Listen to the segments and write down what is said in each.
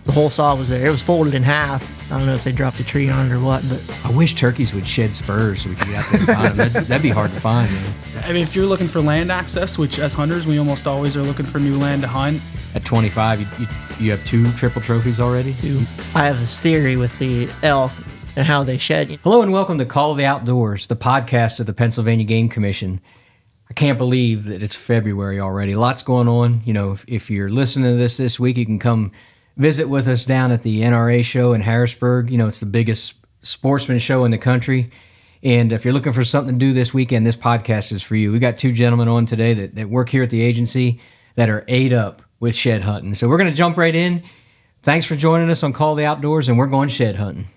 the whole saw was there. It was folded in half. I don't know if they dropped a tree on it or what, but I wish turkeys would shed spurs so we could get out there and find them. That'd be hard to find, man. I mean, if you're looking for land access, which as hunters, we almost always are looking for new land to hunt. At 25, you have 2 triple trophies already? 2. I have this theory with the elk and how they shed. Hello and welcome to Call of the Outdoors, the podcast of the Pennsylvania Game Commission. I can't believe that it's February already. Lots going on. You know, if you're listening to this week, you can come visit with us down at the NRA show in Harrisburg. You know, it's the biggest sportsman show in the country. And if you're looking for something to do this weekend, this podcast is for you. We got 2 gentlemen on today that work here at the agency that are ate up with shed hunting. So we're going to jump right in. Thanks for joining us on Call of the Outdoors, and we're going shed hunting.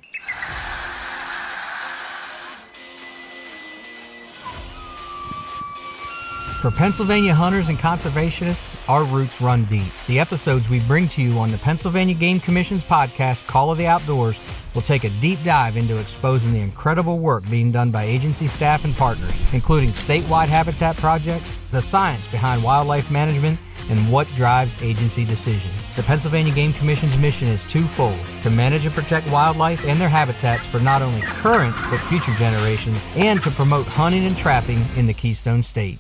For Pennsylvania hunters and conservationists, our roots run deep. The episodes we bring to you on the Pennsylvania Game Commission's podcast, Call of the Outdoors, will take a deep dive into exposing the incredible work being done by agency staff and partners, including statewide habitat projects, the science behind wildlife management, and what drives agency decisions. The Pennsylvania Game Commission's mission is twofold: to manage and protect wildlife and their habitats for not only current but future generations, and to promote hunting and trapping in the Keystone State.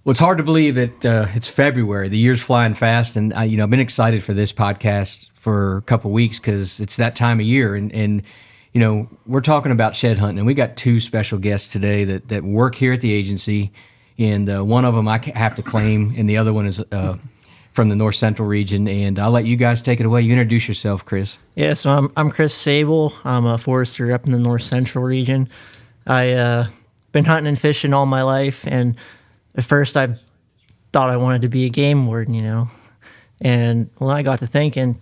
Well, it's hard to believe that it's February. The year's flying fast, and I've been excited for this podcast for a couple weeks because it's that time of year, and we're talking about shed hunting, and we got 2 special guests today that work here at the agency, and one of them I have to claim, and the other one is from the North Central region, and I'll let you guys take it away. You introduce yourself, Chris. Yeah, so I'm Chris Sabol. I'm a forester up in the North Central region. I been hunting and fishing all my life, and at first I thought I wanted to be a game warden, and when I got to thinking,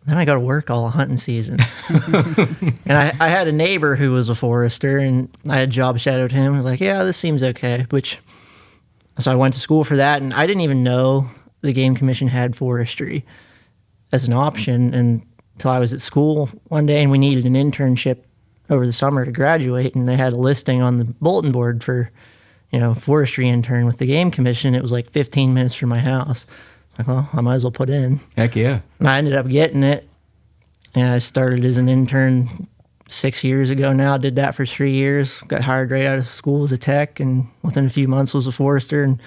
then I got to work all the hunting season. And I had a neighbor who was a forester, and I had job shadowed him. I was like, yeah, this seems okay. So I went to school for that, and I didn't even know the Game Commission had forestry as an option until I was at school one day, and we needed an internship over the summer to graduate, and they had a listing on the bulletin board for forestry intern with the Game Commission. It was like 15 minutes from my house. Like, well, I might as well put in. Heck yeah. And I ended up getting it, and I started as an intern 6 years ago now. Did that for 3 years. Got hired right out of school as a tech, and within a few months was a forester. And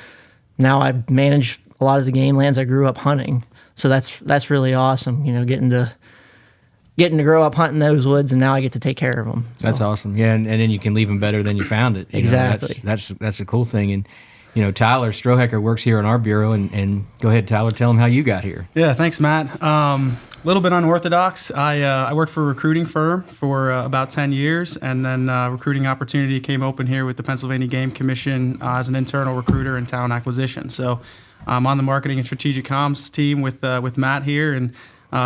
now I manage a lot of the game lands I grew up hunting. So that's really awesome, getting to grow up hunting those woods, and now I get to take care of them. So. That's awesome. Yeah, and then you can leave them better than you found it. Exactly. That's a cool thing. And Tyler Strohecker works here in our bureau, and go ahead, Tyler, tell him how you got here. Yeah, thanks, Matt. A little bit unorthodox. I worked for a recruiting firm for about 10 years, and then recruiting opportunity came open here with the Pennsylvania Game Commission as an internal recruiter and talent acquisition. So I'm on the marketing and strategic comms team with Matt here, and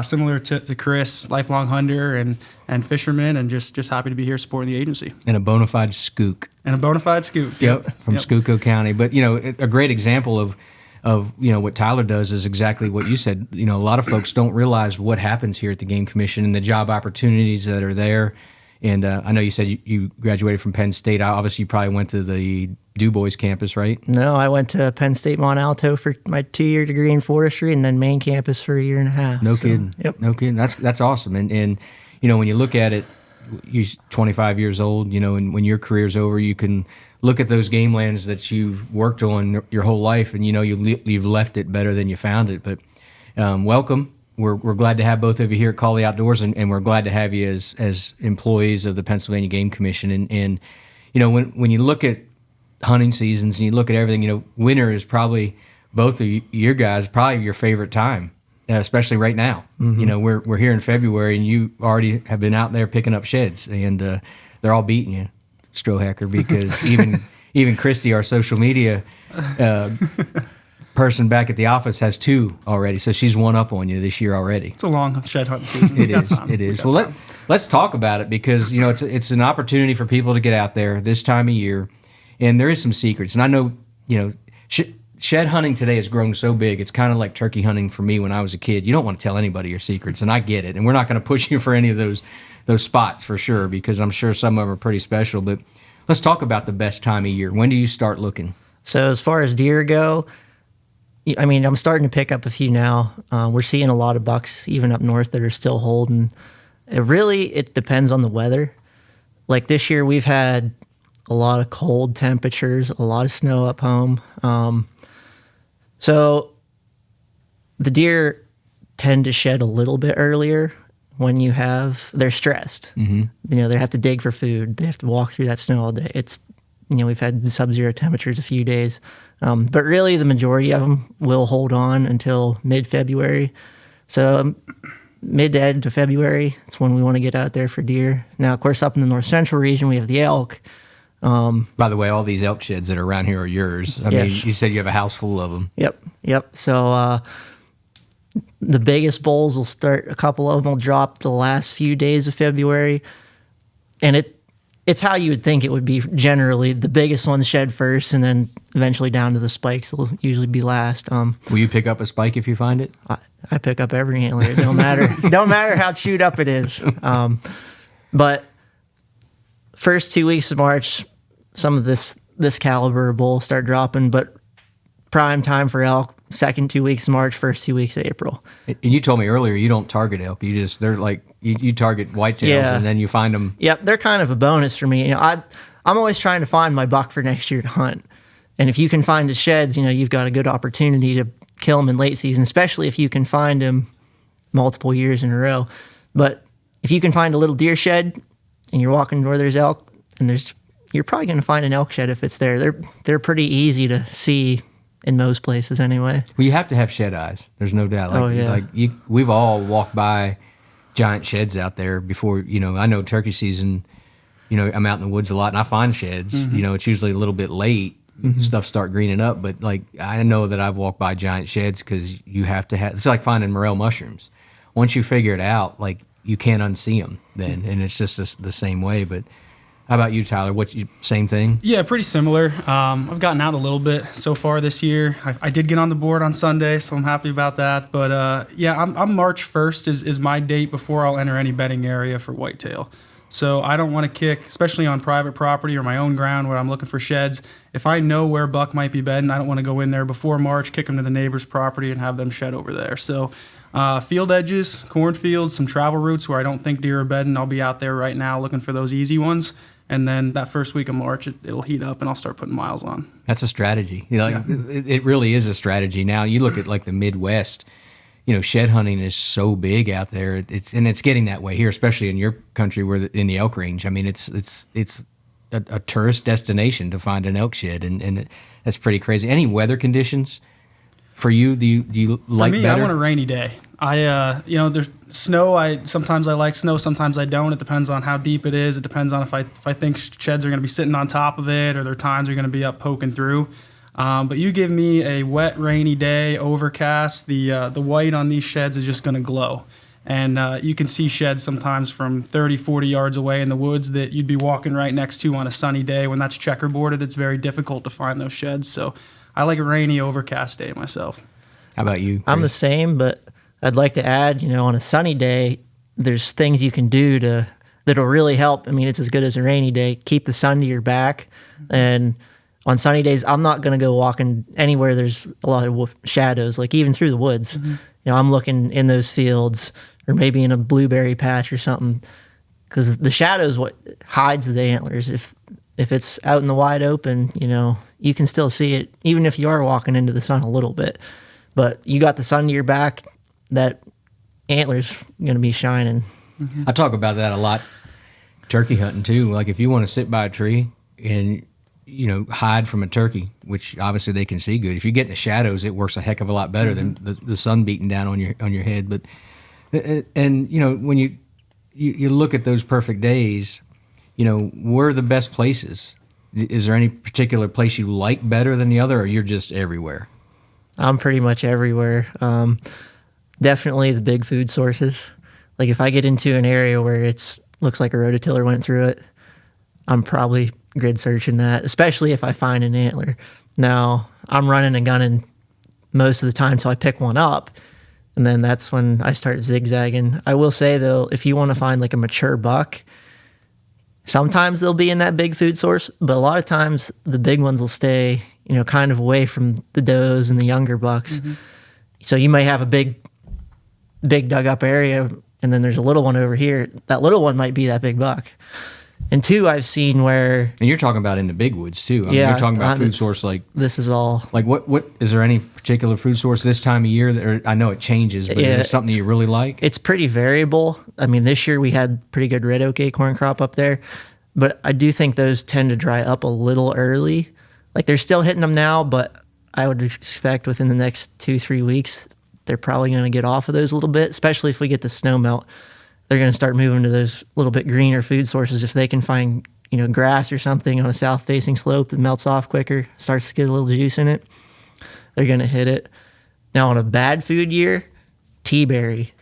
similar to Chris, lifelong hunter and fisherman, and just happy to be here supporting the agency. And a bona fide skook. Yep, from Schuylkill County. But, a great example of what Tyler does is exactly what you said. A lot of folks don't realize what happens here at the Game Commission and the job opportunities that are there. And I know you said you graduated from Penn State. Obviously, you probably went to the Du Bois campus, right? No, I went to Penn State Mont Alto for my 2-year degree in forestry, and then main campus for a year and a half. No kidding. Yep. No kidding. That's awesome. And when you look at it, you're 25 years old, and when your career's over, you can look at those game lands that you've worked on your whole life, and you've left it better than you found it. But welcome. We're glad to have both of you here at Call the Outdoors, and we're glad to have you as employees of the Pennsylvania Game Commission. And when you look at hunting seasons and you look at everything, winter is probably, both of your guys, probably your favorite time, especially right now. Mm-hmm. We're here in February, and you already have been out there picking up sheds, and they're all beating you, Strohecker, because even Christy, our social media person back at the office, has 2 already, so she's one up on you this year already. It's a long shed hunting season. It is. Well, let's talk about it, because it's an opportunity for people to get out there this time of year, and there is some secrets. And I know shed hunting today has grown so big. It's kind of like turkey hunting for me when I was a kid. You don't want to tell anybody your secrets, and I get it. And we're not going to push you for any of those spots for sure, because I'm sure some of them are pretty special. But let's talk about the best time of year. When do you start looking? So as far as deer go, I mean, I'm starting to pick up a few now. We're seeing a lot of bucks even up north that are still holding. It depends on the weather. Like this year, we've had a lot of cold temperatures, a lot of snow up home. So the deer tend to shed a little bit earlier when they're stressed. Mm-hmm. They have to dig for food. They have to walk through that snow all day. We've had sub-zero temperatures a few days. But really the majority of them will hold on until mid-February. So mid to end of February, it's when we want to get out there for deer. Now, of course, up in the north central region, we have the elk. By the way, all these elk sheds that are around here are yours. I mean, you said you have a house full of them. Yep. So the biggest bulls will start, a couple of them will drop the last few days of February. And it's how you would think it would be generally. The biggest ones shed first, and then eventually down to the spikes will usually be last. Will you pick up a spike if you find it? I pick up every antler. It don't matter. Don't matter how chewed up it is. But first 2 weeks of March, some of this caliber bull start dropping. But prime time for elk, second 2 weeks of March, first 2 weeks of April. And you told me earlier you don't target elk. They're like you target whitetails, and then you find them. Yep, they're kind of a bonus for me. I'm always trying to find my buck for next year to hunt. And if you can find the sheds, you've got a good opportunity to kill them in late season, especially if you can find them multiple years in a row. But if you can find a little deer shed and you're walking where there's elk, and you're probably going to find an elk shed if it's there. They're pretty easy to see in most places anyway. Well, you have to have shed eyes. There's no doubt. We've all walked by giant sheds out there before. I know turkey season. I'm out in the woods a lot, and I find sheds. Mm-hmm. It's usually a little bit late. Mm-hmm. Stuff start greening up, but I know that I've walked by giant sheds because you have to have. It's like finding morel mushrooms. Once you figure it out, you can't unsee them then, and it's just the same way. But how about you, Tyler? Same thing? Yeah, pretty similar. I've gotten out a little bit so far this year. I did get on the board on Sunday, so I'm happy about that. But I'm March 1st is my date before I'll enter any bedding area for whitetail. So I don't want to kick, especially on private property or my own ground where I'm looking for sheds. If I know where buck might be bedding, I don't want to go in there before March, kick them to the neighbor's property and have them shed over there. So field edges, cornfields, some travel routes where I don't think deer are bedding, I'll be out there right now looking for those easy ones. And then that first week of March, it'll heat up and I'll start putting miles on. That's a strategy. It really is a strategy. Now you look at the Midwest. Shed hunting is so big out there. It's getting that way here, especially in your country, in the elk range. I mean, it's a tourist destination to find an elk shed, and that's pretty crazy. Any weather conditions for you? Do you like? For me, better? I want a rainy day. There's snow. Sometimes I like snow, sometimes I don't. It depends on how deep it is. It depends on if I think sheds are going to be sitting on top of it, or their tines are going to be up poking through. But you give me a wet, rainy day, overcast, the white on these sheds is just going to glow. And you can see sheds sometimes from 30, 40 yards away in the woods that you'd be walking right next to on a sunny day. When that's checkerboarded, it's very difficult to find those sheds. So I like a rainy, overcast day myself. How about you? I'm the same, but I'd like to add, on a sunny day, there's things you can do that'll really help. I mean, it's as good as a rainy day. Keep the sun to your back, and on sunny days, I'm not going to go walking anywhere there's a lot of shadows, even through the woods. Mm-hmm. I'm looking in those fields or maybe in a blueberry patch or something, because the shadow's what hides the antlers. If it's out in the wide open, you can still see it, even if you are walking into the sun a little bit. But you got the sun to your back, that antler's going to be shining. Mm-hmm. I talk about that a lot, turkey hunting too. If you want to sit by a tree and hide from a turkey, which obviously they can see good. If you get in the shadows, it works a heck of a lot better than the sun beating down on your head. But when you look at those perfect days, where are the best places? Is there any particular place you like better than the other, or you're just everywhere? I'm pretty much everywhere. Definitely the big food sources. If I get into an area where looks like a rototiller went through it, I'm probably grid searching that, especially if I find an antler. Now, I'm running and gunning most of the time till I pick one up, and then that's when I start zigzagging. I will say, though, if you want to find a mature buck, sometimes they'll be in that big food source, but a lot of times the big ones will stay kind of away from the does and the younger bucks. So you might have a big dug up area, and then there's a little one over here. That little one might be that big buck. And two, I've seen where... And you're talking about in the big woods, too. I mean, you're talking about food source like... This is all... Like, what is there any particular food source this time of year? I know it changes, but is there something you really like? It's pretty variable. I mean, this year we had pretty good red oak acorn crop up there, but I do think those tend to dry up a little early. Like, they're still hitting them now, but I would expect within the next 2-3 weeks, they're probably going to get off of those a little bit, especially if we get the snow melt. They're going to start moving to those little bit greener food sources. If they can find, grass or something on a south-facing slope that melts off quicker, starts to get a little juice in it, they're going to hit it. Now, on a bad food year, tea-berry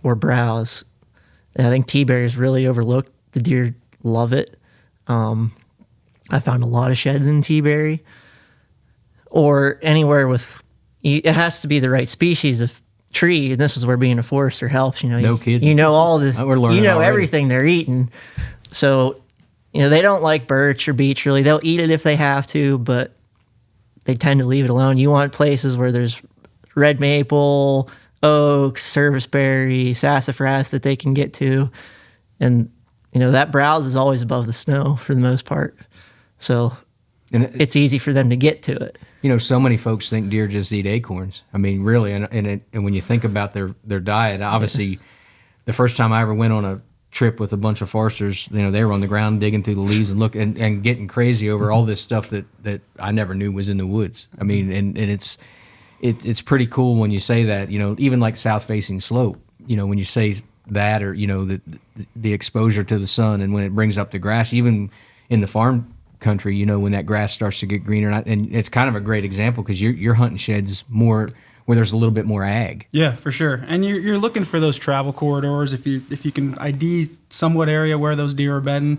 or browse. And I think tea-berry is really overlooked. The deer love it. I found a lot of sheds in tea-berry. Or anywhere with... It has to be the right species of tree, and this is where being a forester helps. No kidding. You know all this. We're learning already. Everything they're eating. So, they don't like birch or beech really. They'll eat it if they have to, but they tend to leave it alone. You want places where there's red maple, oak, serviceberry, sassafras that they can get to, and that browse is always above the snow for the most part. So it's easy for them to get to it. So many folks think deer just eat acorns. I mean, really, and when you think about their diet, obviously, the first time I ever went on a trip with a bunch of foresters, they were on the ground digging through the leaves and and getting crazy over all this stuff that I never knew was in the woods. I mean, and it's pretty cool when you say that. Even like south-facing slope. When you say that, or the exposure to the sun, and when it brings up the grass, even in the farm country, when that grass starts to get greener, and it's kind of a great example because you're hunting sheds more where there's a little bit more ag. Yeah, for sure. And you're looking for those travel corridors. If you can ID somewhat area where those deer are bedding,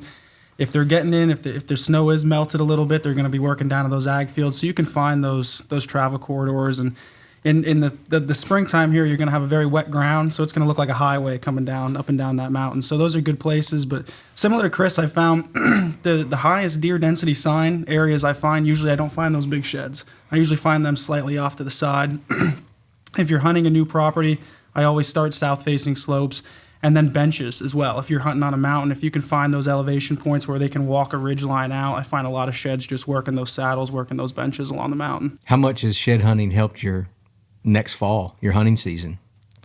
if they're getting in, if the snow is melted a little bit, they're going to be working down in those ag fields. So you can find those travel corridors. And in the springtime here, you're going to have a very wet ground, so it's going to look like a highway coming down up and down that mountain. So those are good places. But similar to Chris, I found the highest deer density sign areas I find, usually I don't find those big sheds. I usually find them slightly off to the side. If you're hunting a new property, I always start south-facing slopes, and then benches as well. If you're hunting on a mountain, if you can find those elevation points where they can walk a ridge line out, I find a lot of sheds just working those saddles, working those benches along the mountain. How much has shed hunting helped your next fall, your hunting season?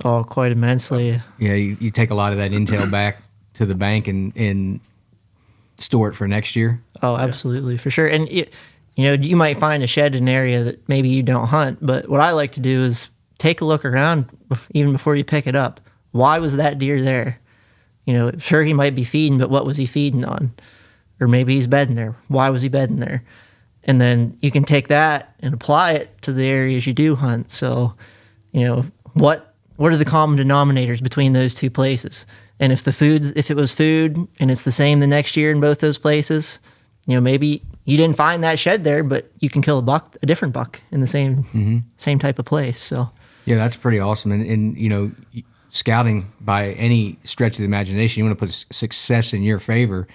Oh, quite immensely. Yeah, you take a lot of that intel back to the bank and store it for next year? Oh, absolutely, for sure. And, you might find a shed in an area that maybe you don't hunt, but what I like to do is take a look around even before you pick it up. Why was that deer there? Sure, he might be feeding, but what was he feeding on? Or maybe he's bedding there. Why was he bedding there? And then you can take that and apply it to the areas you do hunt. So, what are the common denominators between those two places? And if it was food and it's the same the next year in both those places, maybe you didn't find that shed there, but you can kill a different buck in the same type of place. So yeah, that's pretty awesome. And scouting by any stretch of the imagination, you want to put success in your favor.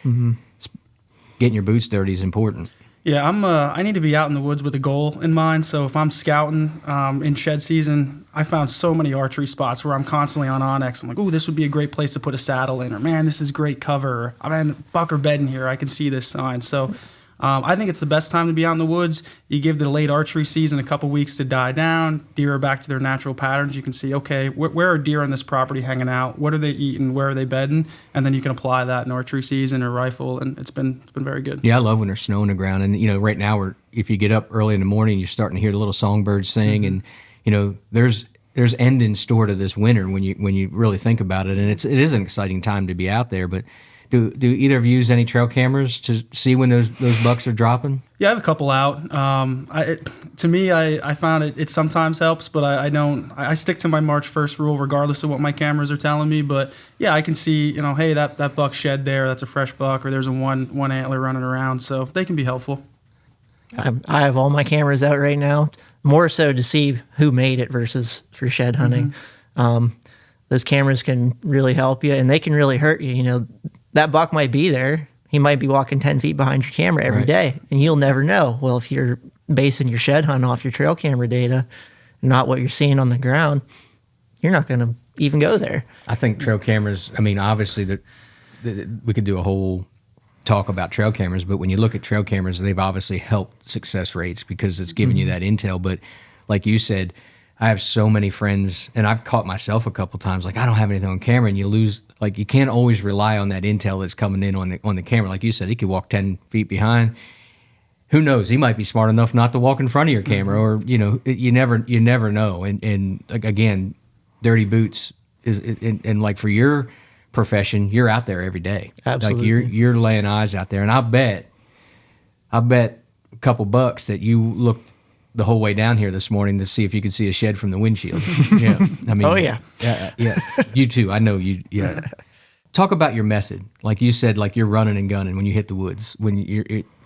Getting your boots dirty is important. Yeah, I need to be out in the woods with a goal in mind. So if I'm scouting in shed season, I found so many archery spots where I'm constantly on Onyx. I'm like, oh, this would be a great place to put a saddle in, or man, this is great cover. Or, I mean, buck or bed in here, I can see this sign. So I think it's the best time to be out in the woods. You give the late archery season a couple weeks to die down. Deer are back to their natural patterns. You can see, okay, where are deer on this property hanging out? What are they eating? Where are they bedding? And then you can apply that in archery season or rifle, and it's been very good. Yeah, I love when there's snow on the ground. And, right now, if you get up early in the morning, you're starting to hear the little songbirds sing. And, there's end in store to this winter when you really think about it. And it is an exciting time to be out there. But Do either of you use any trail cameras to see when those bucks are dropping? Yeah, I have a couple out. To me, I found it sometimes helps, but I don't. I stick to my March 1st rule regardless of what my cameras are telling me. But yeah, I can see, hey, that buck shed there, that's a fresh buck, or there's a one antler running around, so they can be helpful. I have all my cameras out right now, more so to see who made it versus for shed hunting. Those cameras can really help you, and they can really hurt you. That buck might be there. He might be walking 10 feet behind your camera every day, and you'll never know. Well, if you're basing your shed hunt off your trail camera data, not what you're seeing on the ground, you're not going to even go there. I think trail cameras, I mean, obviously we could do a whole talk about trail cameras, but when you look at trail cameras, they've obviously helped success rates because it's giving you that intel. But like you said, I have so many friends, and I've caught myself a couple times, like I don't have anything on camera, and you lose, like you can't always rely on that intel that's coming in on the camera. Like you said, he could walk 10 feet behind. Who knows? He might be smart enough not to walk in front of your camera, or you never know. And like, again, dirty boots is, and like for your profession, you're out there every day. Absolutely. Like you're laying eyes out there, and I bet a couple bucks that you looked the whole way down here this morning to see if you could see a shed from the windshield. Yeah, I mean, Oh, yeah. yeah. You too. I know you. Yeah. Talk about your method. Like you said, like you're running and gunning when you hit the woods.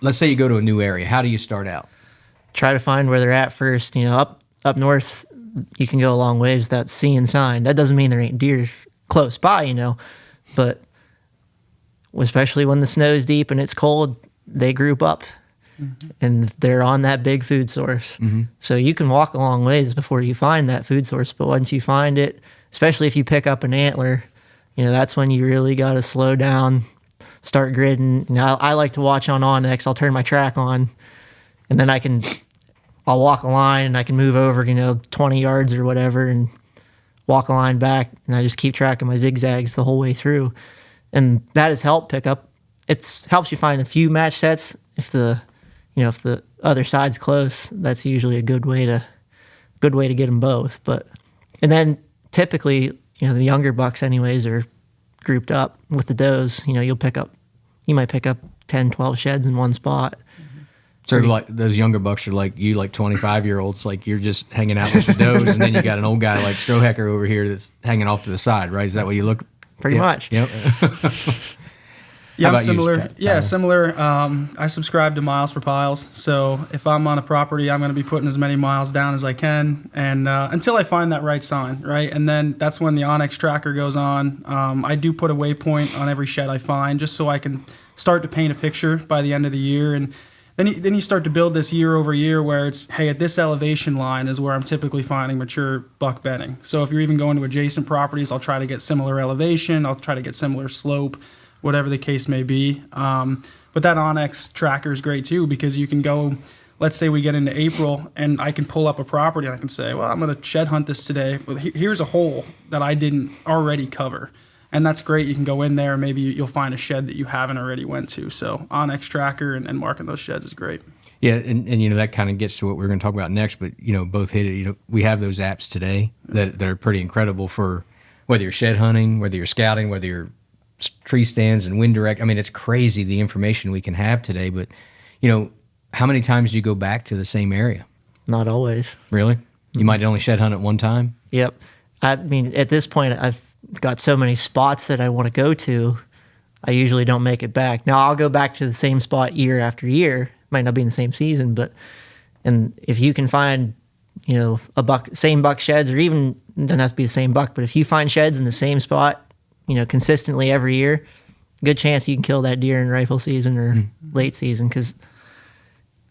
Let's say you go to a new area. How do you start out? Try to find where they're at first. Up north, you can go a long ways without seeing sign. That doesn't mean there ain't deer close by, but especially when the snow's deep and it's cold, they group up. And they're on that big food source. So you can walk a long ways before you find that food source. But once you find it, especially if you pick up an antler, that's when you really got to slow down, start gridding. I like to watch on Onyx. I'll turn my track on, and then I'll walk a line, and I can move over, 20 yards or whatever, and walk a line back. And I just keep track of my zigzags the whole way through. And that has helped pick up. It helps you find a few match sets. If the other side's close, that's usually a good way to get them both. And then typically, the younger bucks anyways are grouped up with the does. You might pick up 10, 12 sheds in one spot. So like those younger bucks are like you, like 25-year-olds, like you're just hanging out with the does, and then you got an old guy like Strohecker over here that's hanging off to the side, right? Is that what you look? Pretty much. Yep. Yeah, I'm about you, similar. Tyler? Similar. I subscribe to Miles for Piles. So if I'm on a property, I'm going to be putting as many miles down as I can, and until I find that right sign, right? And then that's when the Onyx tracker goes on. I do put a waypoint on every shed I find, just so I can start to paint a picture by the end of the year. And then you start to build this year over year where it's, hey, at this elevation line is where I'm typically finding mature buck bedding. So if you're even going to adjacent properties, I'll try to get similar elevation. I'll try to get similar slope, whatever the case may be. But that Onyx tracker is great too, because you can go, let's say we get into April and I can pull up a property and I can say, well, I'm going to shed hunt this today. Well, here's a hole that I didn't already cover. And that's great. You can go in there, maybe you'll find a shed that you haven't already went to. So Onyx tracker and marking those sheds is great. Yeah, and that kind of gets to what we're going to talk about next, but both hit it. We have those apps today that are pretty incredible for whether you're shed hunting, whether you're scouting, whether you're tree stands and wind direct. I mean, it's crazy the information we can have today, but how many times do you go back to the same area? Not always. Really? You might only shed hunt at one time? Yep. I mean, at this point, I've got so many spots that I want to go to, I usually don't make it back. Now, I'll go back to the same spot year after year. Might not be in the same season, and if you can find, same buck sheds, or even, it doesn't have to be the same buck, but if you find sheds in the same spot, consistently every year, good chance you can kill that deer in rifle season or late season, because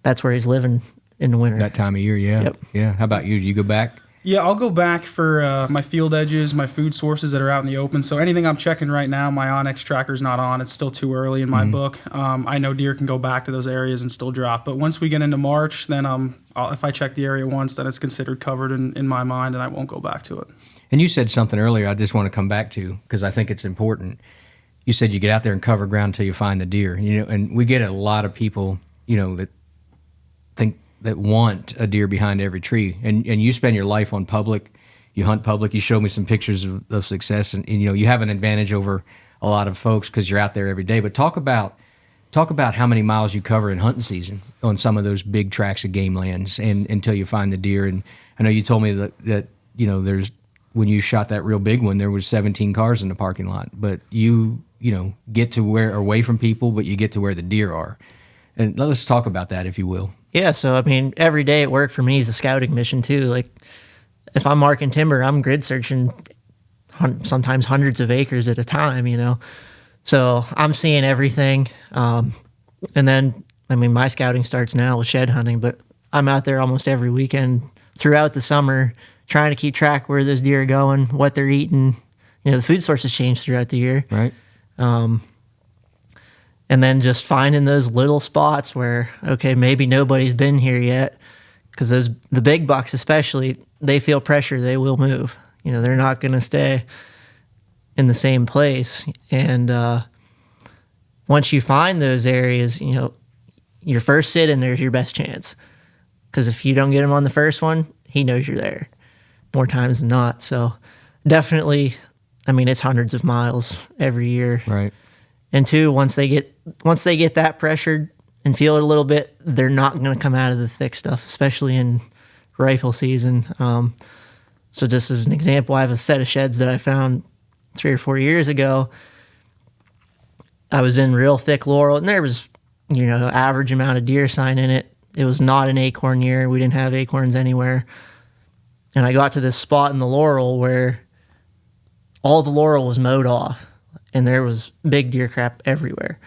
that's where he's living in the winter. That time of year, yeah. Yep. Yeah. How about you? Do you go back? Yeah, I'll go back for my field edges, my food sources that are out in the open. So anything I'm checking right now, my Onyx tracker's not on. It's still too early in my book. I know deer can go back to those areas and still drop. But once we get into March, then if I check the area once, then it's considered covered in my mind, and I won't go back to it. And you said something earlier I just want to come back to because I think it's important. You said you get out there and cover ground until you find the deer. And we get a lot of people, that think that want a deer behind every tree. And you spend your life on public, you hunt public. You showed me some pictures of success, and you have an advantage over a lot of folks because you're out there every day. But talk about how many miles you cover in hunting season on some of those big tracts of game lands, and until you find the deer. And I know you told me that there's, when you shot that real big one, there was 17 cars in the parking lot. But you get to where, away from people, but you get to where the deer are. And let's talk about that, if you will. Yeah, so I mean, every day at work for me is a scouting mission too. Like, if I'm marking timber, I'm grid searching sometimes hundreds of acres at a time, So I'm seeing everything. And then, I mean, my scouting starts now with shed hunting, but I'm out there almost every weekend throughout the summer trying to keep track where those deer are going, what they're eating. The food sources change throughout the year. Right. And then just finding those little spots where, okay, maybe nobody's been here yet, because the big bucks especially, they feel pressure, they will move. They're not going to stay in the same place. And once you find those areas, your first sit-in there's your best chance. Because if you don't get him on the first one, he knows you're there more times than not. So definitely, it's hundreds of miles every year. Right. And two, once they get that pressured and feel it a little bit, they're not going to come out of the thick stuff, especially in rifle season. So just as an example, I have a set of sheds that I found 3 or 4 years ago. I was in real thick laurel, and there was, average amount of deer sign in it. It was not an acorn year. We didn't have acorns anywhere. And I got to this spot in the laurel where all the laurel was mowed off, and there was big deer crap everywhere.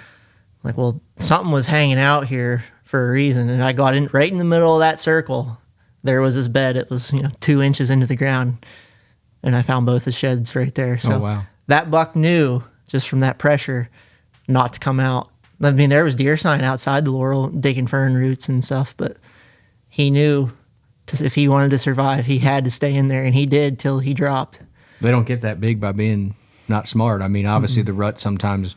Like, well, something was hanging out here for a reason. And I got in right in the middle of that circle. There was this bed. It was 2 inches into the ground, and I found both the sheds right there. So wow. That buck knew just from that pressure not to come out. There was deer sign outside the laurel digging fern roots and stuff, but he knew if he wanted to survive, he had to stay in there, and he did till he dropped. They don't get that big by being not smart. Obviously the rut sometimes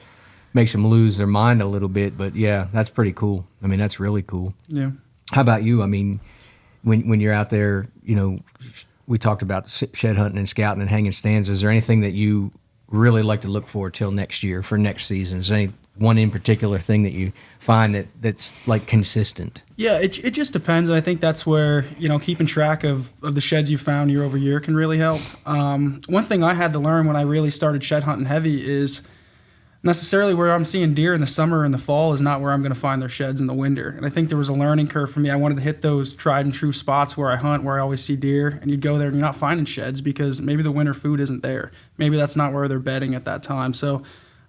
makes them lose their mind a little bit, but yeah, that's pretty cool. That's really cool. Yeah. How about you? When you're out there, we talked about shed hunting and scouting and hanging stands. Is there anything that you really like to look for till next year for next season? Is there any one in particular thing that you find that's like consistent? Yeah, it just depends, and I think that's where keeping track of the sheds you found year over year can really help. One thing I had to learn when I really started shed hunting heavy is necessarily where I'm seeing deer in the summer and the fall is not where I'm going to find their sheds in the winter. And I think there was a learning curve for me. I wanted to hit those tried and true spots where I hunt, where I always see deer, and you'd go there and you're not finding sheds because maybe the winter food isn't there. Maybe that's not where they're bedding at that time. So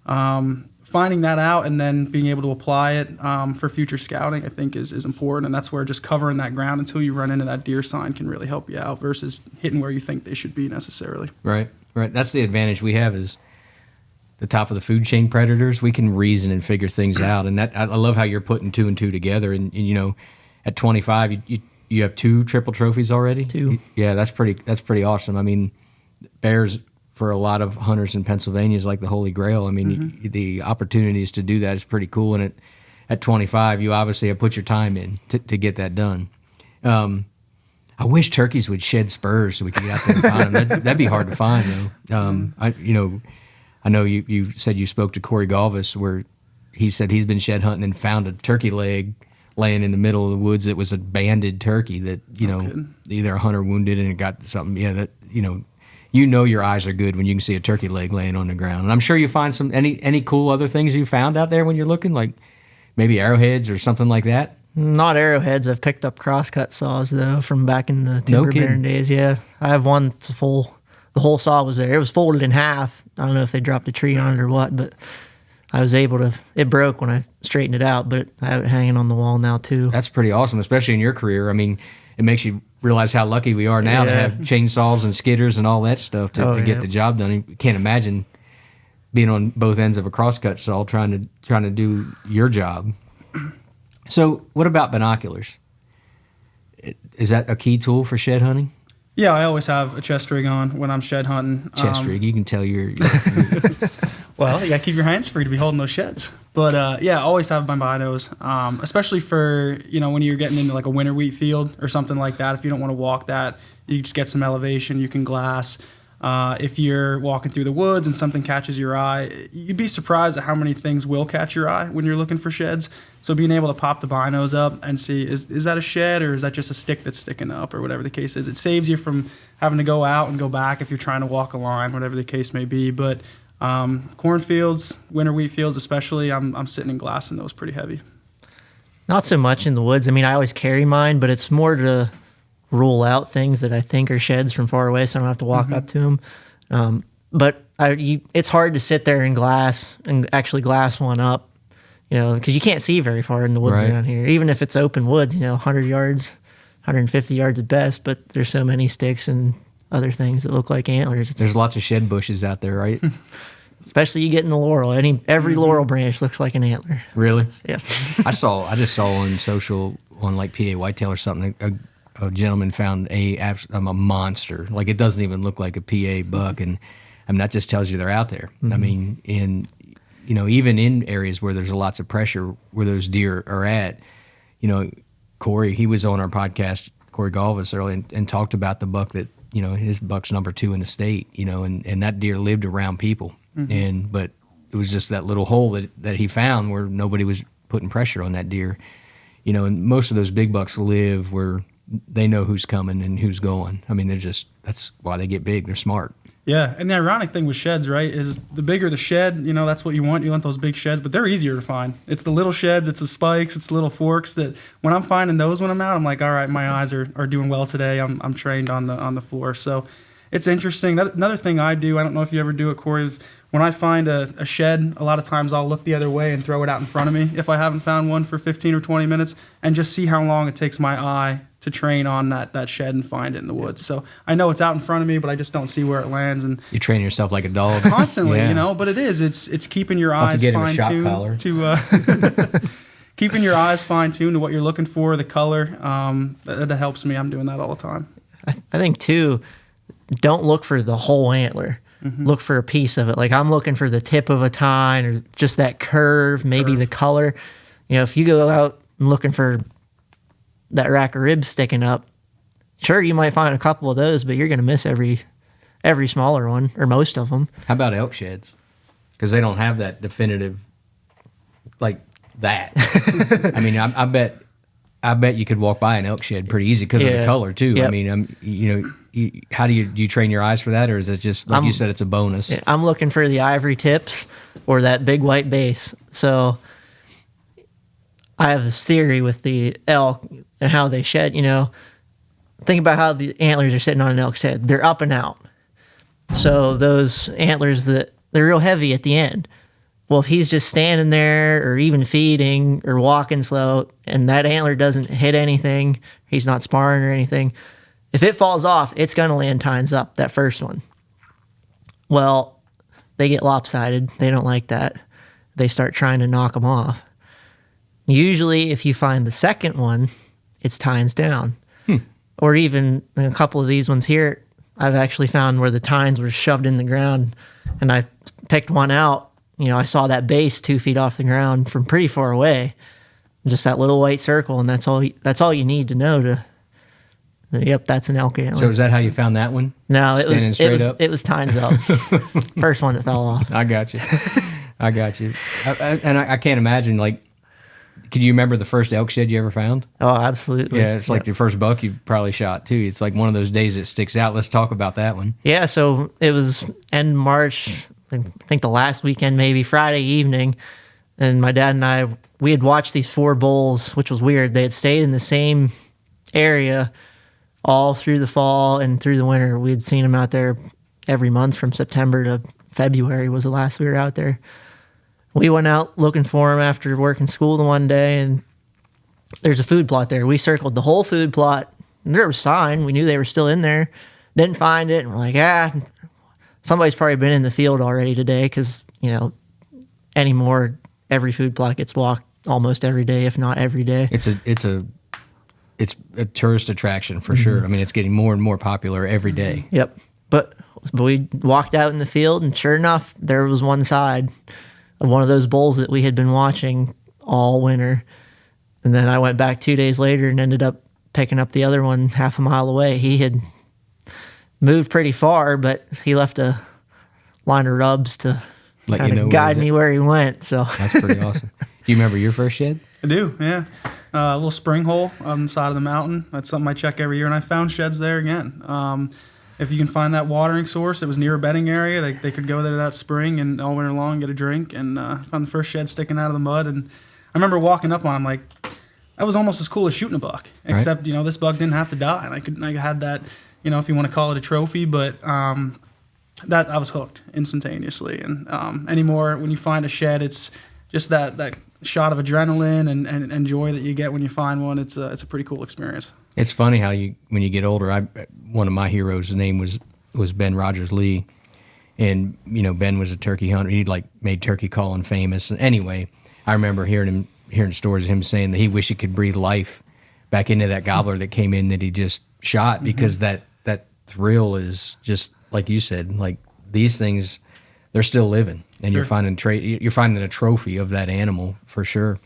finding that out and then being able to apply it for future scouting, I think is important. And that's where just covering that ground until you run into that deer sign can really help you out versus hitting where you think they should be necessarily. Right. That's the advantage we have is the top of the food chain predators. We can reason and figure things out. And that I love how you're putting 2 and 2 together. And at 25, you have 2 triple trophies already? 2. Yeah, that's pretty awesome. Bears for a lot of hunters in Pennsylvania is like the holy grail. The opportunities to do that is pretty cool. And at 25, you obviously have put your time in to get that done. I wish turkeys would shed spurs so we could get out there and find them. That'd be hard to find, though. I know you said you spoke to Corey Galvis where he said he's been shed hunting and found a turkey leg laying in the middle of the woods that was a banded turkey that, either a hunter wounded and it got something. Yeah, your eyes are good when you can see a turkey leg laying on the ground. And I'm sure you find any cool other things you found out there when you're looking, like maybe arrowheads or something like that? Not arrowheads. I've picked up crosscut saws, though, from back in the timber baron days. Yeah, I have one that's full. The whole saw was there. It was folded in half. I don't know if they dropped a tree on it or what, but I was able to. It broke when I straightened it out, but I have it hanging on the wall now too. That's pretty awesome, especially in your career. It makes you realize how lucky we are now to have chainsaws and skidders and all that stuff to get the job done. You can't imagine being on both ends of a crosscut saw trying to do your job. So, what about binoculars? Is that a key tool for shed hunting? Yeah, I always have a chest rig on when I'm shed hunting. Chest rig, you can tell you're Well, you got to keep your hands free to be holding those sheds. But I always have my binos, especially for, when you're getting into like a winter wheat field or something like that. If you don't want to walk that, you just get some elevation, you can glass. If you're walking through the woods and something catches your eye, you'd be surprised at how many things will catch your eye when you're looking for sheds. So being able to pop the binos up and see, is that a shed or is that just a stick that's sticking up or whatever the case is. It saves you from having to go out and go back if you're trying to walk a line, whatever the case may be. But cornfields, winter wheat fields especially, I'm sitting in glass in those pretty heavy. Not so much in the woods. I always carry mine, but it's more to rule out things that I think are sheds from far away so I don't have to walk up to them. But it's hard to sit there and actually glass one up, because you can't see very far in the woods around here. Even if it's open woods, 100 yards, 150 yards at best, but there's so many sticks and other things that look like antlers. There's lots of shed bushes out there, right? Especially you get in the laurel. Every laurel branch looks like an antler. Really? Yeah. I just saw on social, on like PA Whitetail or something, a gentleman found a monster. Like, it doesn't even look like a PA buck, and I mean, that just tells you they're out there. I mean, even in areas where there's lots of pressure where those deer are at, Corey, he was on our podcast, Corey Galvis, earlier, and talked about the buck that, his buck's number 2 in the state, and that deer lived around people. But it was just that little hole that he found where nobody was putting pressure on that deer. And most of those big bucks live where they know who's coming and who's going. I mean, that's why they get big. They're smart. Yeah, and the ironic thing with sheds, right, is the bigger the shed, that's what you want. You want those big sheds, but they're easier to find. It's the little sheds, it's the spikes, it's the little forks that when I'm finding those when I'm out, I'm like, all right, my eyes are doing well today. I'm trained on the floor. So it's interesting. Another thing I do, I don't know if you ever do it, Corey, is when I find a shed, a lot of times I'll look the other way and throw it out in front of me if I haven't found one for 15 or 20 minutes and just see how long it takes my eye to train on that shed and find it in the woods. So I know it's out in front of me, but I just don't see where it lands. And you train yourself like a dog constantly, yeah. But it's keeping your eyes fine-tuned to keeping your eyes fine-tuned to what you're looking for, the color. That helps me. I'm doing that all the time. I think too, don't look for the whole antler. Look for a piece of it. Like, I'm looking for the tip of a tine or just that curve, maybe the color. If you go out and looking for that rack of ribs sticking up, sure, you might find a couple of those, but you're going to miss every smaller one, or most of them. How about elk sheds? Because they don't have that definitive, like that. I mean, I bet you could walk by an elk shed pretty easy because of the color too. Yep. I mean, how do you train your eyes for that, or is it just like you said, it's a bonus? Yeah, I'm looking for the ivory tips or that big white base. So I have this theory with the elk and how they shed. Think about how the antlers are sitting on an elk's head. They're up and out. So those antlers, they're real heavy at the end. Well, if he's just standing there or even feeding or walking slow and that antler doesn't hit anything, he's not sparring or anything, if it falls off, it's going to land tines up, that first one. Well, they get lopsided. They don't like that. They start trying to knock them off. Usually, if you find the second one, it's tines down. Or even a couple of these ones here, I've actually found where the tines were shoved in the ground, and I picked one out. I saw that base 2 feet off the ground from pretty far away, just that little white circle, and that's all you need to know to. Yep, that's an elk antler. So is that how you found that one? No, it was tines up. First one that fell off. I got you. And I can't imagine, like, could you remember the first elk shed you ever found? Oh, absolutely. Yeah, it's like the first buck you probably shot too. It's like one of those days that sticks out. Let's talk about that one. Yeah, so it was end March, I think the last weekend, maybe Friday evening, and my dad and I, we had watched these 4 bulls, which was weird. They had stayed in the same area all through the fall and through the winter. We had seen them out there every month from September to February was the last we were out there. We went out looking for them after working school the one day, and there's a food plot there. We circled the whole food plot. And there was a sign. We knew they were still in there. Didn't find it. And we're like, somebody's probably been in the field already today because, anymore, every food plot gets walked almost every day, if not every day. It's a tourist attraction for sure. I mean, it's getting more and more popular every day. Yep. But we walked out in the field, and sure enough, there was one side of one of those bulls that we had been watching all winter. And then I went back 2 days later and ended up picking up the other one half a mile away. He had moved pretty far, but he left a line of rubs to kind of guide me where he went. So that's pretty awesome. Do you remember your first shed? I do, yeah. A little spring hole on the side of the mountain. That's something I check every year, and I found sheds there again. If you can find that watering source, it was near a bedding area. They could go there that spring and all winter long get a drink. And found the first shed sticking out of the mud. And I remember walking up on him like, that was almost as cool as shooting a buck. Except, this buck didn't have to die. And I had that, if you want to call it a trophy. But that I was hooked instantaneously. And anymore, when you find a shed, it's just that shot of adrenaline and joy that you get when you find one. It's a pretty cool experience. It's funny how when you get older. One of my heroes' name was Ben Rogers Lee, and Ben was a turkey hunter. He made turkey calling famous. And anyway, I remember hearing stories of him saying that he wished he could breathe life back into that gobbler that came in that he just shot, because that thrill is just like you said. Like, these things, they're still living, and you're finding a trophy of that animal for sure.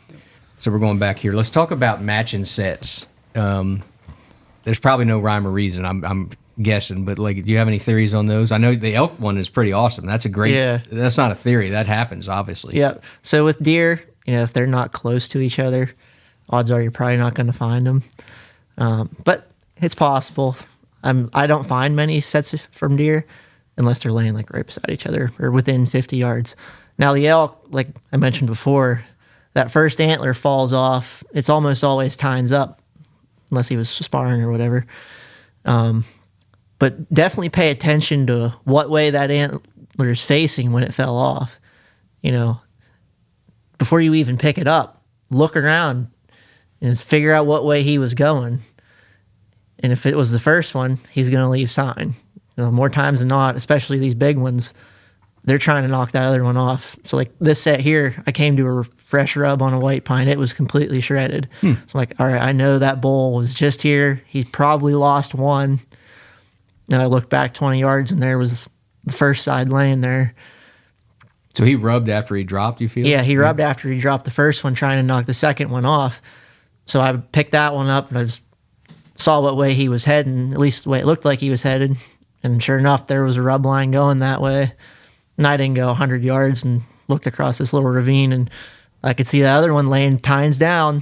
So we're going back here. Let's talk about matching sets. There's probably no rhyme or reason, I'm guessing, but do you have any theories on those? I know the elk one is pretty awesome. That's a great. Yeah. That's not a theory. That happens, obviously. Yeah. So with deer, if they're not close to each other, odds are you're probably not going to find them. But it's possible. I don't find many sets from deer unless they're laying right beside each other or within 50 yards. Now the elk, like I mentioned before, that first antler falls off. It's almost always tines up, unless he was sparring or whatever. But definitely pay attention to what way that antler is facing when it fell off. Before you even pick it up, look around and figure out what way he was going. And if it was the first one, he's going to leave sign. More times than not, especially these big ones, they're trying to knock that other one off. So this set here, I came to a fresh rub on a white pine. It was completely shredded. So I'm all right, I know that bull was just here. He's probably lost one. And I looked back 20 yards, and there was the first side laying there. So he rubbed after he dropped, you feel? Yeah, he rubbed after he dropped the first one, trying to knock the second one off. So I picked that one up, and I just saw what way he was heading, at least the way it looked like he was headed. And sure enough, there was a rub line going that way. And I didn't go 100 yards and looked across this little ravine, and I could see the other one laying tines down,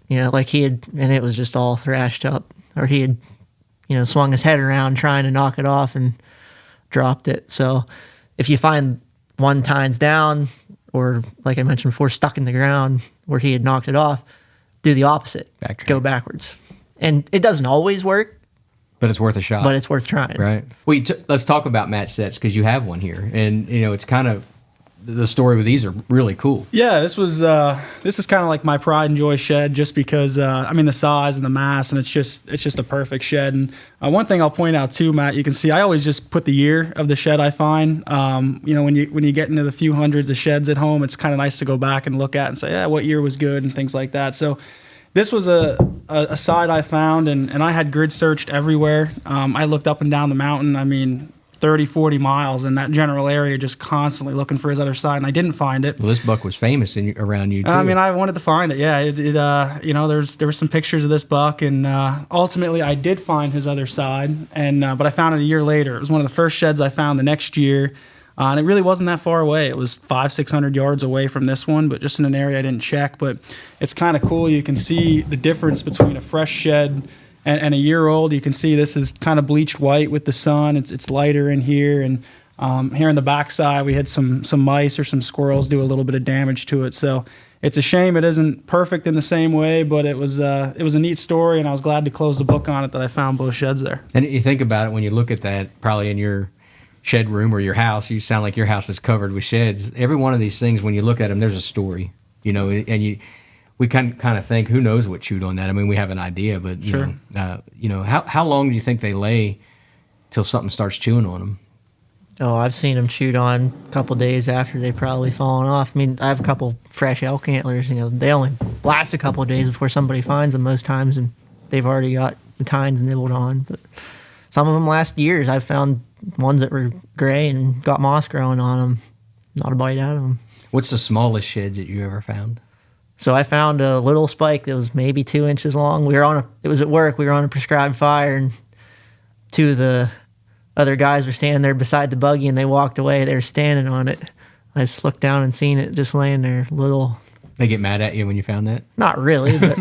like he had, and it was just all thrashed up. Or he had, swung his head around trying to knock it off and dropped it. So if you find one tines down, or like I mentioned before, stuck in the ground where he had knocked it off, do the opposite. Go backwards. And it doesn't always work. But it's worth a shot. But it's worth trying. Right. Well, let's talk about match sets, because you have one here. And, it's kind of, the story with these are really cool. Yeah, this is kind of like my pride and joy shed, just because, the size and the mass, and it's just a perfect shed. And one thing I'll point out too, Matt, you can see I always just put the year of the shed I find. When you get into the few hundreds of sheds at home, it's kind of nice to go back and look at and say, yeah, what year was good and things like that. So this was a side I found, and I had grid searched everywhere. I looked up and down the mountain, 30, 40 miles in that general area, just constantly looking for his other side, and I didn't find it. Well, this buck was famous around you, too. I wanted to find it, yeah. There were some pictures of this buck, and ultimately I did find his other side, but I found it a year later. It was one of the first sheds I found the next year, and it really wasn't that far away. It was 500-600 yards away from this one, but just in an area I didn't check. But it's kind of cool. You can see the difference between a fresh shed and a year old. You can see this is kind of bleached white with the sun. It's lighter in here, and here in the backside we had some mice or some squirrels do a little bit of damage to it. So it's a shame it isn't perfect in the same way, but it was a neat story, and I was glad to close the book on it that I found both sheds there. And you think about it, when you look at that, probably in your shed room or your house, you sound like your house is covered with sheds. Every one of these things, when you look at them, there's a story, and we kind of think, who knows what chewed on that? We have an idea, but sure. How long do you think they lay till something starts chewing on them? Oh, I've seen them chewed on a couple days after they've probably fallen off. I have a couple fresh elk antlers. They only last a couple of days before somebody finds them most times, and they've already got the tines nibbled on. But some of them last years. I've found ones that were gray and got moss growing on them. Not a bite out of them. What's the smallest shed that you ever found? So I found a little spike that was maybe 2 inches long. It was at work. We were on a prescribed fire, and two of the other guys were standing there beside the buggy, and they walked away. They were standing on it. I just looked down and seen it just laying there, little. They get mad at you when you found that? Not really, but.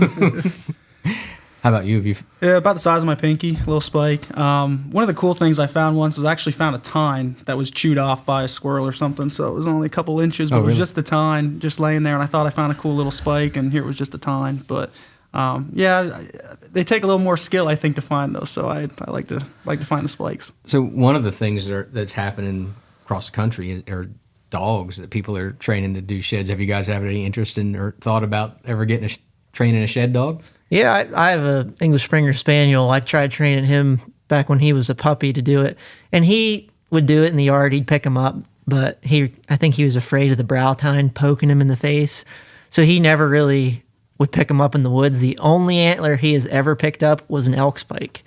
How about you? Yeah, about the size of my pinky, little spike. One of the cool things I found once is I actually found a tine that was chewed off by a squirrel or something. So it was only a couple inches, but it was just the tine just laying there. And I thought I found a cool little spike, and here it was just a tine. But they take a little more skill, I think, to find those. So I like to find the spikes. So one of the things that's happening across the country, or dogs that people are training to do sheds. Have you guys have any interest in or thought about ever getting training a shed dog? Yeah, I have an English Springer Spaniel. I tried training him back when he was a puppy to do it, and he would do it in the yard. He'd pick him up, but I think he was afraid of the brow tine poking him in the face, so he never really would pick him up in the woods. The only antler he has ever picked up was an elk spike.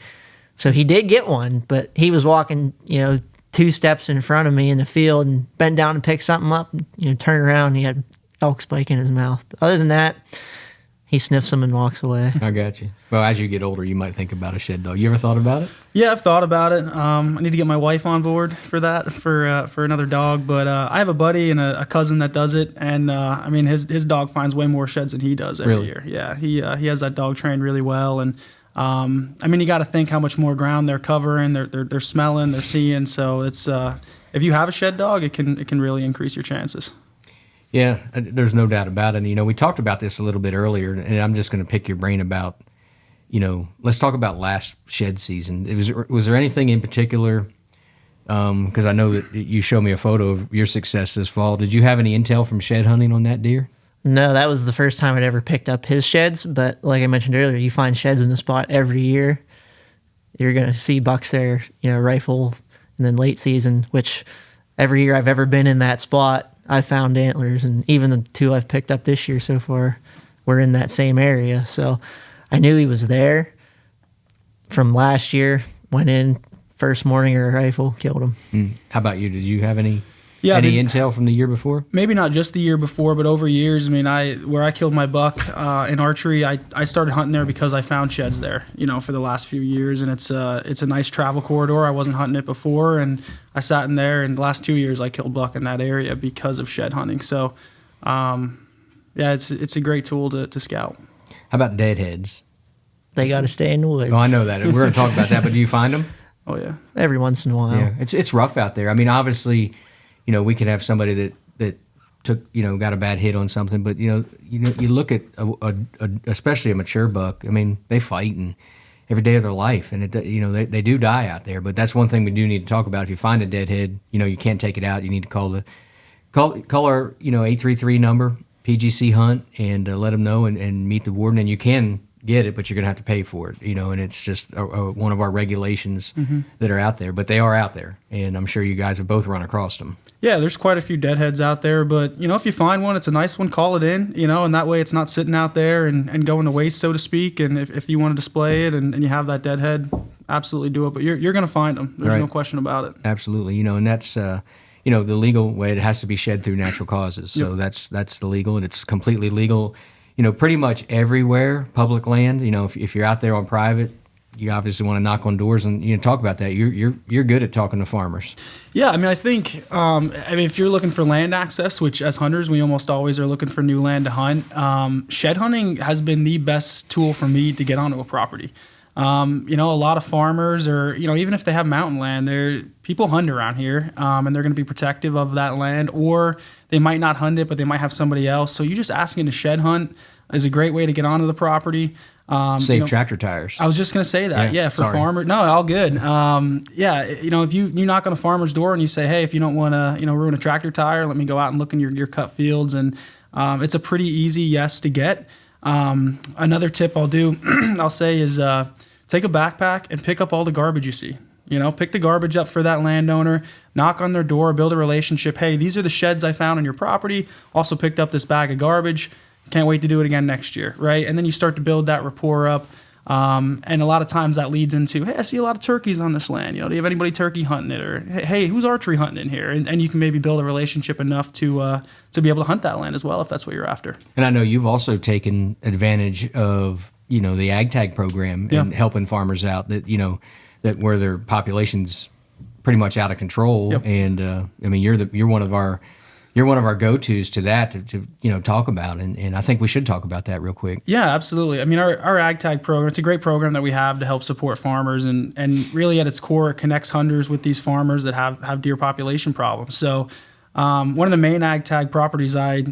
So he did get one, but he was walking, 2 steps in front of me in the field and bent down and picked something up, turned around and he had elk spike in his mouth. But other than that, he sniffs them and walks away. I got you. Well, as you get older, you might think about a shed dog. You ever thought about it? Yeah, I've thought about it. I need to get my wife on board for that, for another dog. But I have a buddy and a cousin that does it, and his dog finds way more sheds than he does every year. Yeah, he has that dog trained really well, and you got to think how much more ground they're covering, they're smelling, they're seeing. So it's if you have a shed dog, it can really increase your chances. Yeah, there's no doubt about it. We talked about this a little bit earlier, and I'm just going to pick your brain about, let's talk about last shed season. Was there anything in particular? Because I know that you showed me a photo of your success this fall. Did you have any intel from shed hunting on that deer? No, that was the first time I'd ever picked up his sheds. But like I mentioned earlier, you find sheds in the spot every year. You're going to see bucks there, rifle, and then late season, which every year I've ever been in that spot, I found antlers, and even the 2 I've picked up this year so far were in that same area. So I knew he was there from last year. Went in first morning or a rifle, killed him. How about you? Did you have any intel from the year before? Maybe not just the year before, but over years. Where I killed my buck in archery, I started hunting there because I found sheds there, for the last few years, and it's a nice travel corridor. I wasn't hunting it before, and I sat in there, and the last 2 years I killed buck in that area because of shed hunting. So, it's a great tool to scout. How about deadheads? They got to stay in the woods. Oh, I know that. We're going to talk about that, but do you find them? Oh, yeah. Every once in a while. Yeah, it's rough out there. Obviously, we could have somebody that took, got a bad hit on something, but you look at especially a mature buck. They fight and every day of their life, and they do die out there. But that's one thing we do need to talk about. If you find a deadhead, you can't take it out. You need to call our 833 number, PGC Hunt, and let them know and meet the warden. And you can get it, but you're going to have to pay for it, and it's just one of our regulations that are out there. But they are out there, and I'm sure you guys have both run across them. Yeah, there's quite a few deadheads out there, but, if you find one, it's a nice one, call it in, and that way it's not sitting out there and going to waste, so to speak. And if you want to display it and you have that deadhead, absolutely do it. But you're going to find them. There's no question about it. Absolutely, and that's the legal way. It has to be shed through natural causes. So that's the legal, and it's completely legal. Pretty much everywhere, public land. If you're out there on private, you obviously want to knock on doors and talk about that. You're good at talking to farmers. Yeah, I think if you're looking for land access, which as hunters we almost always are looking for new land to hunt, shed hunting has been the best tool for me to get onto a property. A lot of farmers, or even if they have mountain land, people hunt around here, and they're going to be protective of that land, or they might not hunt it, but they might have somebody else. So you just asking to shed hunt is a great way to get onto the property. Save tractor tires. I was just going to say that. Yeah, for farmers. No, all good. If you knock on a farmer's door and you say, hey, if you don't want to, ruin a tractor tire, let me go out and look in your cut fields, and it's a pretty easy yes to get. Another tip I'll say is take a backpack and pick up all the garbage you see. Pick the garbage up for that landowner, knock on their door, build a relationship. Hey, these are the sheds I found on your property. Also picked up this bag of garbage. Can't wait to do it again next year, right? And then you start to build that rapport up. And a lot of times that leads into, hey, I see a lot of turkeys on this land. Do you have anybody turkey hunting it? Or, hey, who's archery hunting in here? And you can maybe build a relationship enough to be able to hunt that land as well, if that's what you're after. And I know you've also taken advantage of, the ag tag program and helping farmers out that where their population's pretty much out of control. Yep. And you're one of our go-tos to that to talk about, and I think we should talk about that real quick. Yeah, absolutely. Our ag tag program, it's a great program that we have to help support farmers, and really at its core, it connects hunters with these farmers that have deer population problems. So one of the main ag tag properties I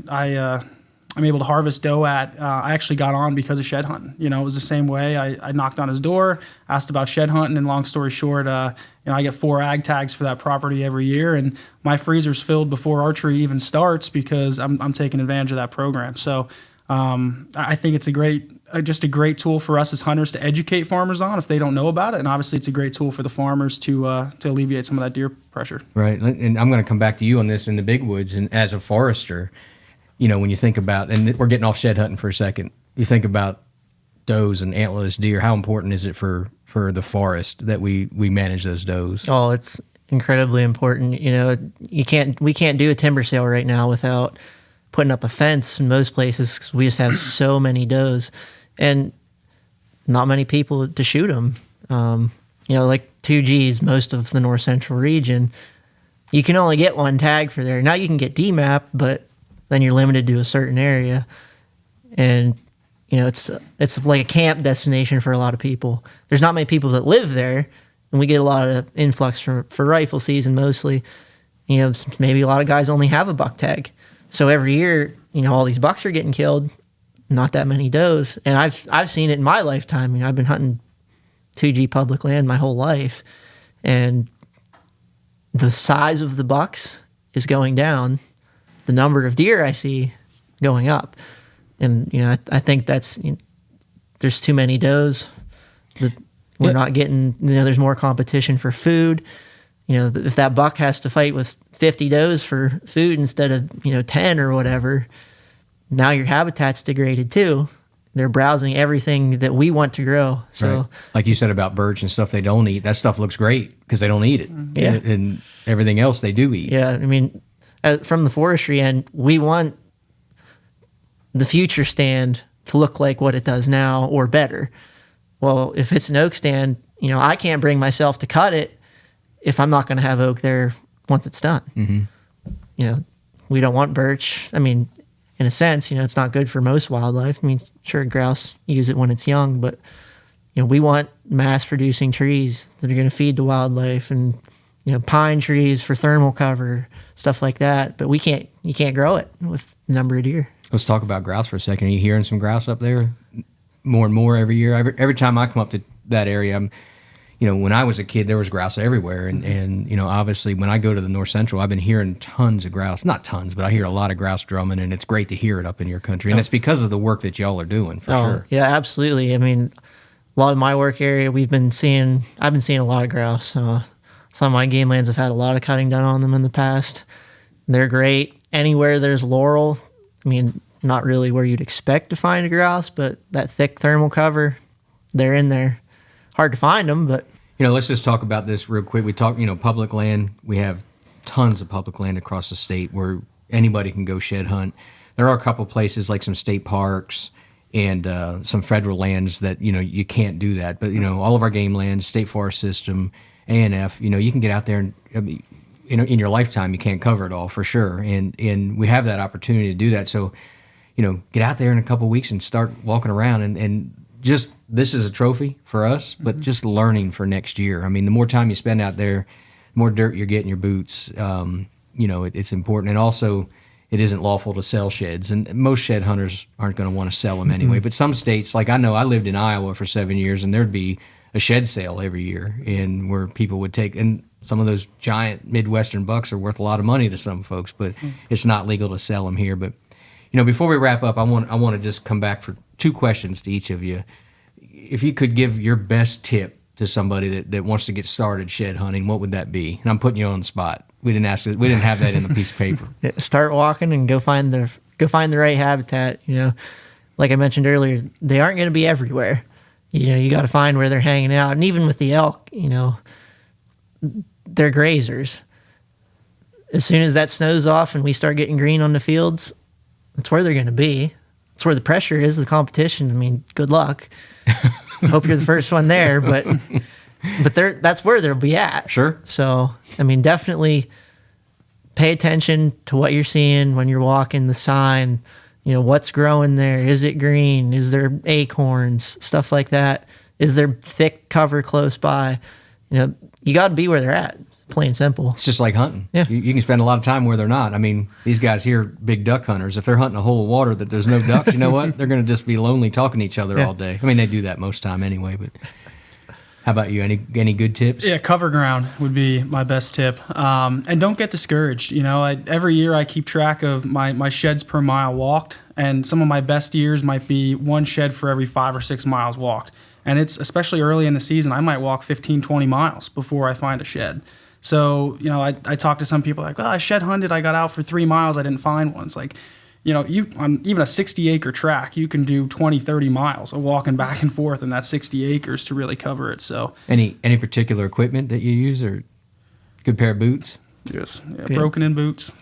I'm able to harvest doe at, I actually got on because of shed hunting. You know, it was the same way. I knocked on his door, asked about shed hunting, and long story short, I get 4 ag tags for that property every year, and my freezer's filled before archery even starts because I'm taking advantage of that program. So I think it's just a great tool for us as hunters to educate farmers on if they don't know about it, and obviously it's a great tool for the farmers to alleviate some of that deer pressure. Right, and I'm going to come back to you on this in the big woods, and as a forester, you know, when you think about, and we're getting off shed hunting for a second, you think about does and antlerless deer, how important is it for the forest that we manage those does? Oh, it's incredibly important. You know, we can't do a timber sale right now without putting up a fence in most places because we just have so many does and not many people to shoot them. You know, like 2Gs, most of the north central region, you can only get 1 tag for there. Now you can get DMAP, but then you're limited to a certain area. And, you know, it's like a camp destination for a lot of people. There's not many people that live there, and we get a lot of influx for rifle season mostly. You know, maybe a lot of guys only have a buck tag. So every year, you know, all these bucks are getting killed, not that many does. And I've seen it in my lifetime. You know, I've been hunting 2G public land my whole life, and the size of the bucks is going down. The number of deer I see going up. And, you know, I think that's, you know, there's too many does. We're not getting, you know, there's more competition for food. You know, if that buck has to fight with 50 does for food instead of, you know, 10 or whatever, now your habitat's degraded too. They're browsing everything that we want to grow. So, right. Like you said about birch and stuff they don't eat, that stuff looks great because they don't eat it. Yeah. And everything else they do eat. Yeah, I mean, from the forestry end, we want the future stand to look like what it does now or better. Well, if it's an oak stand, you know, I can't bring myself to cut it if I'm not going to have oak there once it's done. Mm-hmm. You know, we don't want birch. I mean, in a sense, you know, it's not good for most wildlife. I mean, sure, grouse use it when it's young, but, you know, we want mass-producing trees that are going to feed the wildlife, and, you know, pine trees for thermal cover, stuff like that. But you can't grow it with the number of deer. Let's talk about grouse for a second. Are you hearing some grouse up there more and more every year? Every time I come up to that area, you know, when I was a kid, there was grouse everywhere. And, you know, obviously when I go to the north central, I've been hearing tons of grouse. Not tons, but I hear a lot of grouse drumming, and it's great to hear it up in your country. And it's because of the work that y'all are doing, for sure. Yeah, absolutely. I mean, a lot of my work area, I've been seeing a lot of grouse. Some of my game lands have had a lot of cutting done on them in the past. They're great. Anywhere there's laurel, I mean, not really where you'd expect to find a grouse, but that thick thermal cover, they're in there. Hard to find them, but... You know, let's just talk about this real quick. We talk, you know, public land. We have tons of public land across the state where anybody can go shed hunt. There are a couple places like some state parks and some federal lands that, you know, you can't do that. But, you know, all of our game lands, state forest system, A&F, you know, you can get out there and... I mean, in your lifetime, you can't cover it all, for sure. And we have that opportunity to do that. So, you know, get out there in a couple of weeks and start walking around and just, this is a trophy for us, but just learning for next year. I mean, the more time you spend out there, the more dirt you get in your boots. You know, it's important. And also, it isn't lawful to sell sheds. And most shed hunters aren't going to want to sell them anyway. But some states, like I know I lived in Iowa for 7 years, and there'd be a shed sale every year, and where people would take, and some of those giant Midwestern bucks are worth a lot of money to some folks, but it's not legal to sell them here. But, you know, before we wrap up, I want to just come back for 2 questions to each of you. If you could give your best tip to somebody that wants to get started shed hunting, what would that be? And I'm putting you on the spot. We didn't have that in the piece of paper. Start walking and go find the right habitat. You know, like I mentioned earlier, they aren't going to be everywhere. You know, you got to find where they're hanging out. And even with the elk, you know, they're grazers. As soon as that snow's off and we start getting green on the fields, that's where they're going to be. That's where the pressure is, the competition. I mean, good luck. Hope you're the first one there, but that's where they'll be at. Sure. So, I mean, definitely pay attention to what you're seeing when you're walking, the sign, you know, what's growing there. Is it green? Is there acorns? Stuff like that. Is there thick cover close by? You know, you got to be where they're at. plain and simple. It's just like hunting. Yeah. You can spend a lot of time where they're not. I mean, these guys here, big duck hunters, if they're hunting a hole of water that there's no ducks, you know what? They're going to just be lonely talking to each other all day. I mean, they do that most time anyway, but how about you? Any good tips? Yeah, cover ground would be my best tip. And don't get discouraged. Every year I keep track of my sheds per mile walked, and some of my best years might be one shed for every 5 or 6 miles walked. And it's especially early in the season, I might walk 15, 20 miles before I find a shed. So, I talk to some people like, I shed hunted, I got out for 3 miles, I didn't find one. It's like, on even a 60-acre track, you can do 20, 30 miles of walking back and forth in that 60 acres to really cover it. So, any particular equipment that you use, or good pair of boots? Yes, broken-in boots.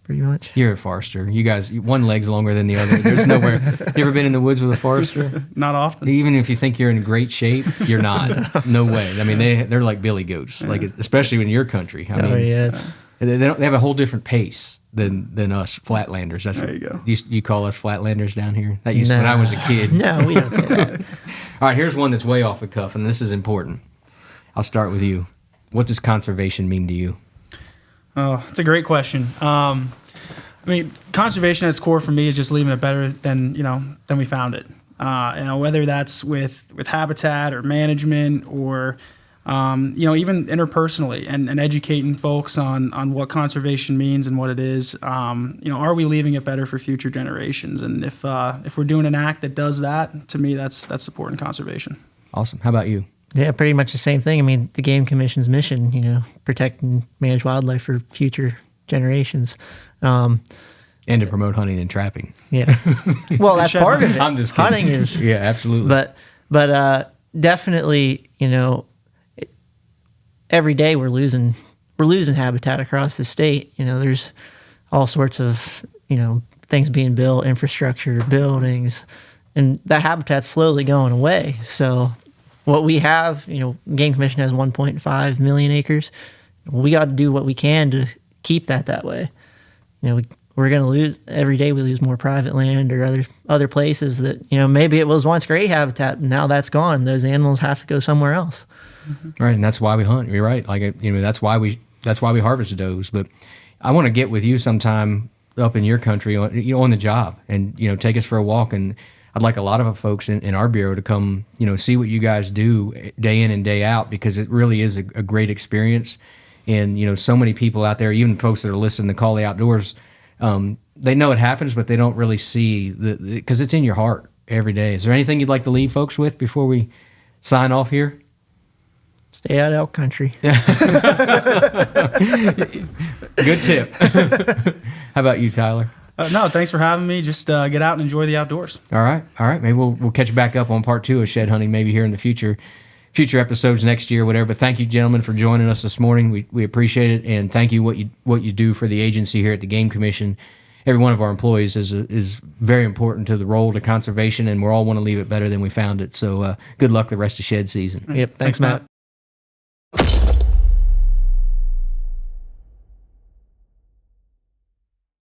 Pretty much. You're a forester. You guys, one leg's longer than the other. There's nowhere. You ever been in the woods with a forester? Not often. Even if you think you're in great shape, you're not. No way. I mean, they're like billy goats, like especially in your country. I mean, it's they have a whole different pace than us Flatlanders. There you go. You call us Flatlanders down here? That used to, when I was a kid. No, we don't say that. All right, here's one that's way off the cuff, and this is important. I'll start with you. What does conservation mean to you? Oh, it's a great question. Conservation at its core for me is just leaving it better than we found it. Whether that's with habitat or management or even interpersonally and educating folks on what conservation means and what it is. Are we leaving it better for future generations? And if we're doing an act that does that, to me, that's supporting conservation. Awesome. How about you? Yeah, pretty much the same thing. I mean, the Game Commission's mission, protect and manage wildlife for future generations. And to promote hunting and trapping. Yeah. Well, that's part of it. I'm just kidding. Hunting is. Yeah, absolutely. But definitely, every day we're losing habitat across the state. There's all sorts of, things being built, infrastructure, buildings, and that habitat's slowly going away. So what we have, Game Commission has 1.5 million acres. We got to do what we can to keep that way. We're going to lose every day. We lose more private land or other places that, maybe it was once great habitat, and now that's gone. Those animals have to go somewhere else. Mm-hmm. Right, and that's why we hunt. You're right. That's why we harvest does. But I want to get with you sometime up in your country, on the job, and take us for a walk. And I'd like a lot of folks in our bureau to come, see what you guys do day in and day out, because it really is a great experience. And so many people out there, even folks that are listening to Call the Outdoors, they know it happens, but they don't really see because it's in your heart every day. Is there anything you'd like to leave folks with before we sign off here? Stay out of elk country. Good tip. How about you, Tyler? No, thanks for having me. Just get out and enjoy the outdoors. All right. Maybe we'll catch back up on part 2 of shed hunting maybe here in the future episodes next year, whatever. But thank you, gentlemen, for joining us this morning. We appreciate it, and thank you what you do for the agency here at the Game Commission. Every one of our employees is very important to the role to conservation, and we all want to leave it better than we found it. So good luck the rest of shed season. Yep. Thanks, Matt.